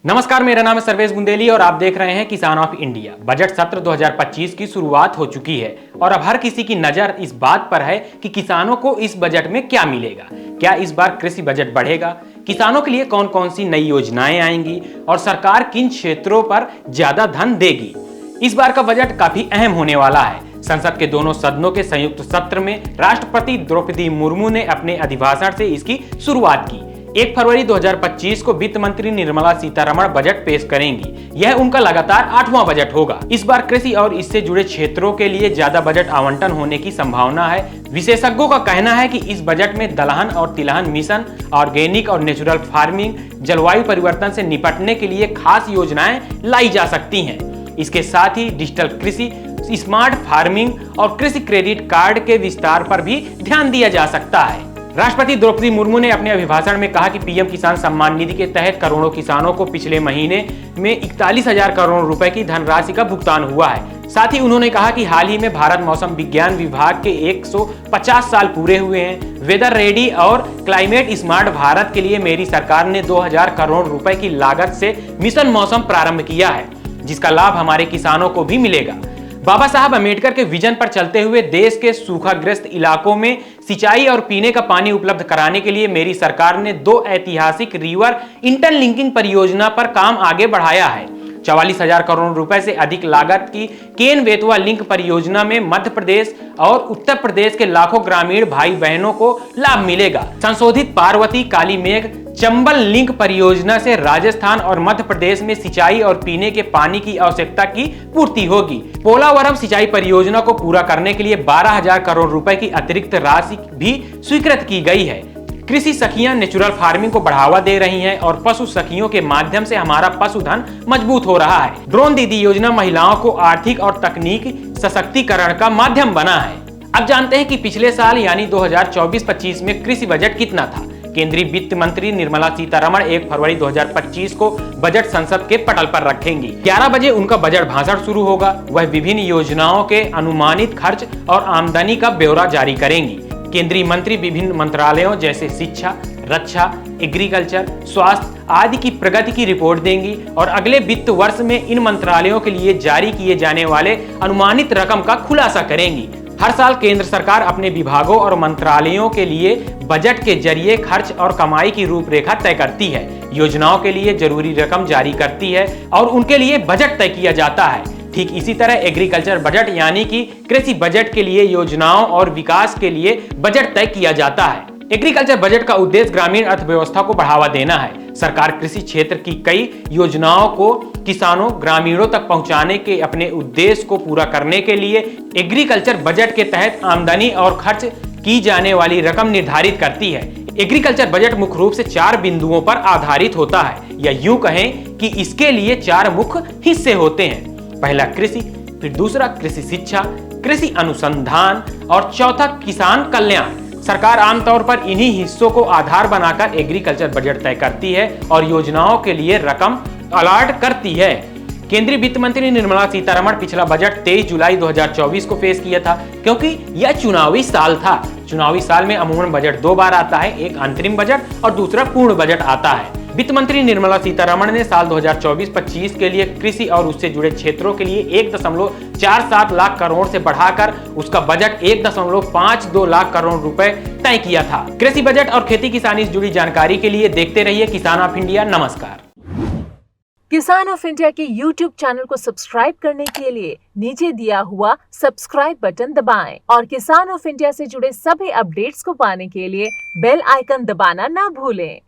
नमस्कार, मेरा नाम है सर्वेश बुंदेली और आप देख रहे हैं किसान ऑफ इंडिया। बजट सत्र 2025 की शुरुआत हो चुकी है और अब हर किसी की नजर इस बात पर है कि किसानों को इस बजट में क्या मिलेगा। क्या इस बार कृषि बजट बढ़ेगा, किसानों के लिए कौन कौन सी नई योजनाएं आएंगी और सरकार किन क्षेत्रों पर ज्यादा धन देगी। इस बार का बजट काफी अहम होने वाला है। संसद के दोनों सदनों के संयुक्त सत्र में राष्ट्रपति द्रौपदी मुर्मू ने अपने अभिभाषण से इसकी शुरुआत की। 1 फरवरी 2025 को वित्त मंत्री निर्मला सीतारमण बजट पेश करेंगी। यह उनका लगातार 8वां बजट होगा। इस बार कृषि और इससे जुड़े क्षेत्रों के लिए ज्यादा बजट आवंटन होने की संभावना है। विशेषज्ञों का कहना है कि इस बजट में दलहन और तिलहन मिशन, ऑर्गेनिक और नेचुरल फार्मिंग, जलवायु परिवर्तन से निपटने के लिए खास योजनाएं लाई जा सकती हैं। इसके साथ ही डिजिटल कृषि, स्मार्ट फार्मिंग और कृषि क्रेडिट कार्ड के विस्तार पर भी ध्यान दिया जा सकता है। राष्ट्रपति द्रौपदी मुर्मू ने अपने अभिभाषण में कहा कि पीएम किसान सम्मान निधि के तहत करोड़ों किसानों को पिछले महीने में 41,000 करोड़ रुपए की धनराशि का भुगतान हुआ है। साथ ही उन्होंने कहा कि हाल ही में भारत मौसम विज्ञान विभाग के 150 साल पूरे हुए हैं। वेदर रेडी और क्लाइमेट स्मार्ट भारत के लिए मेरी सरकार ने 2,000 करोड़ रुपए की लागत से मिशन मौसम प्रारंभ किया है, जिसका लाभ हमारे किसानों को भी मिलेगा। बाबा साहब अम्बेडकर के विजन पर चलते हुए देश के सूखाग्रस्त इलाकों में सिंचाई और पीने का पानी उपलब्ध कराने के लिए मेरी सरकार ने 2 ऐतिहासिक रिवर इंटरलिंकिंग परियोजना पर काम आगे बढ़ाया है। 44,000 करोड़ रुपए से अधिक लागत की केन बेतवा लिंक परियोजना में मध्य प्रदेश और उत्तर प्रदेश के लाखों ग्रामीण भाई बहनों को लाभ मिलेगा। संशोधित पार्वती काली मेघ चंबल लिंक परियोजना से राजस्थान और मध्य प्रदेश में सिंचाई और पीने के पानी की आवश्यकता की पूर्ति होगी। पोलावरम सिंचाई परियोजना को पूरा करने के लिए 12,000 करोड़ रुपए की अतिरिक्त राशि भी स्वीकृत की गई है। कृषि सखियां नेचुरल फार्मिंग को बढ़ावा दे रही हैं और पशु सखियों के माध्यम से हमारा पशुधन मजबूत हो रहा है। ड्रोन दीदी योजना महिलाओं को आर्थिक और तकनीकी सशक्तिकरण का माध्यम बना है। अब जानते हैं कि पिछले साल यानी 2024-25 में कृषि बजट कितना था। केंद्रीय वित्त मंत्री निर्मला सीतारमण 1 फरवरी 2025 को बजट संसद के पटल पर रखेंगी। 11 बजे उनका बजट भाषण शुरू होगा। वह विभिन्न योजनाओं के अनुमानित खर्च और आमदनी का ब्यौरा जारी करेंगी। केंद्रीय मंत्री विभिन्न मंत्रालयों जैसे शिक्षा, रक्षा, एग्रीकल्चर, स्वास्थ्य आदि की प्रगति की रिपोर्ट देंगी और अगले वित्त वर्ष में इन मंत्रालयों के लिए जारी किए जाने वाले अनुमानित रकम का खुलासा करेंगी। हर साल केंद्र सरकार अपने विभागों और मंत्रालयों के लिए बजट के जरिए खर्च और कमाई की रूपरेखा तय करती है, योजनाओं के लिए जरूरी रकम जारी करती है और उनके लिए बजट तय किया जाता है। ठीक इसी तरह एग्रीकल्चर बजट यानी कि कृषि बजट के लिए योजनाओं और विकास के लिए बजट तय किया जाता है। एग्रीकल्चर बजट का उद्देश्य ग्रामीण अर्थव्यवस्था को बढ़ावा देना है। सरकार कृषि क्षेत्र की कई योजनाओं को किसानों, ग्रामीणों तक पहुंचाने के अपने उद्देश्य को पूरा करने के लिए एग्रीकल्चर बजट के तहत आमदनी और खर्च की जाने वाली रकम निर्धारित करती है। एग्रीकल्चर बजट मुख्य रूप से 4 बिंदुओं पर आधारित होता है, या यूं कहें कि इसके लिए 4 मुख्य हिस्से होते हैं। पहला कृषि, फिर दूसरा कृषि शिक्षा, कृषि अनुसंधान और चौथा किसान कल्याण। सरकार आमतौर पर इन्हीं हिस्सों को आधार बनाकर एग्रीकल्चर बजट तय करती है और योजनाओं के लिए रकम अलॉट करती है। केंद्रीय वित्त मंत्री निर्मला सीतारमण पिछला बजट 23 जुलाई 2024 को पेश किया था, क्योंकि यह चुनावी साल था। चुनावी साल में अमूमन बजट 2 बार आता है, एक अंतरिम बजट और दूसरा पूर्ण बजट आता है। वित्त मंत्री निर्मला सीतारमण ने साल 2024-25 के लिए कृषि और उससे जुड़े क्षेत्रों के लिए 1.47 लाख करोड़ से बढ़ाकर उसका बजट 1.52 लाख करोड़ रुपए तय किया था। कृषि बजट और खेती किसानी से जुड़ी जानकारी के लिए देखते रहिए किसान ऑफ इंडिया। नमस्कार। किसान ऑफ इंडिया के YouTube चैनल को सब्सक्राइब करने के लिए नीचे दिया हुआ सब्सक्राइब बटन दबाएं और किसान ऑफ इंडिया से जुड़े सभी अपडेट्स को पाने के लिए बेल आइकन दबाना ना भूलें।